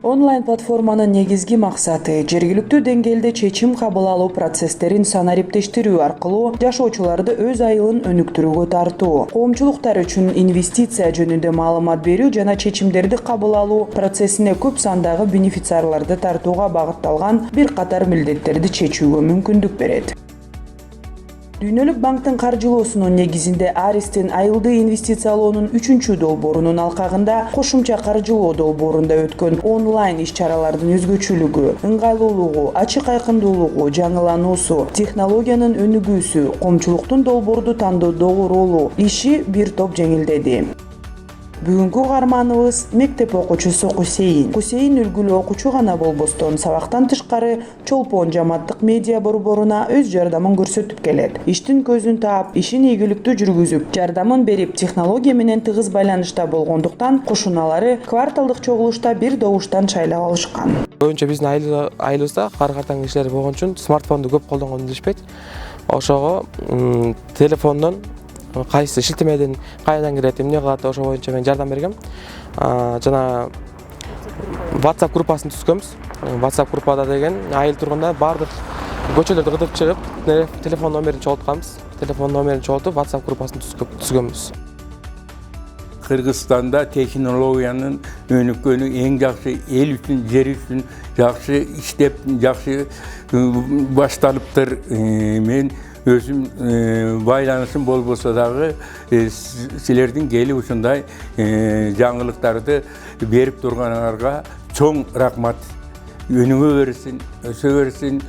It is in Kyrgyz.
Онлайн платформанын негизги максаты жергиликтүү деңгээлде чечим кабыл алуу процесстерин санариптештирүү аркылуу жашоочуларды өз айылын өнүктүрүүгө тартуу, коомчулуктар үчүн инвестиция жөнүндө маалымат берүү жана чечимдерди кабыл алуу процессине көп сандагы бенефициарларды тартууга багытталган бир катар милдеттерди чечүүгө мүмкүндүк берет. Дүйнөлүк банктын каржылоосунун негизинде Аристин айылды инвестициялоонун 3-чү долбоорунун алкагында кошумча каржылоо долбоорунда өткөн онлайн иш-чаралардын өзгөчөлүгү, ыңгайлуулугу, ачык айкындуулугу, жаңылануусу, технологиянын өнүгүүсү, коомчулуктун долбоорду тандоодогу ролу иши бир топ жеңилдеди. Бүгүнкү каарманыбыз мектеп окуучусу Кусейин. Кусейин үлгүлүү окуучу гана болбостон, сабактан тышкары чолпон жамааттык медиа борборуна өз жардамын көрсөтүп келет. Иштин көзүн таап, ишин ийгиликтүү жүргүзүп, жардамын берип, технология менен тыгыз байланышта болгондуктан кошуналары кварталдык чогулушта бир добуштан шайлап алышкан. Көбүнчө биздин айылыбызда кары картаң кишилер болгон үчүн смартфонду көп колдонгонду билишпейт. Ошого телефондон кайсы шилтемеден кайдан кирет, эмне кылат, ошо боюнча мен жардам бергем. Жана WhatsApp группасын түзгөнбүз. WhatsApp группада деген айыл тургунда баардык көчөлөрдү кыдырып чыгып, телефон номерин чогултканбыз. Телефон номерин чогултуп, WhatsApp группасын түзгөнбүз. Кыргызстанда технологиянын өнүккөнү эң жакшы, эл үчүн, жер үчүн жакшы иштеп, жакшы башталыптыр. Мен өзүм байланышым болбосо дагы силердин келип ушундай жаңылыктарды берип турганыңарга чоң рахмат. Өнүгө берсин, өсө берсин.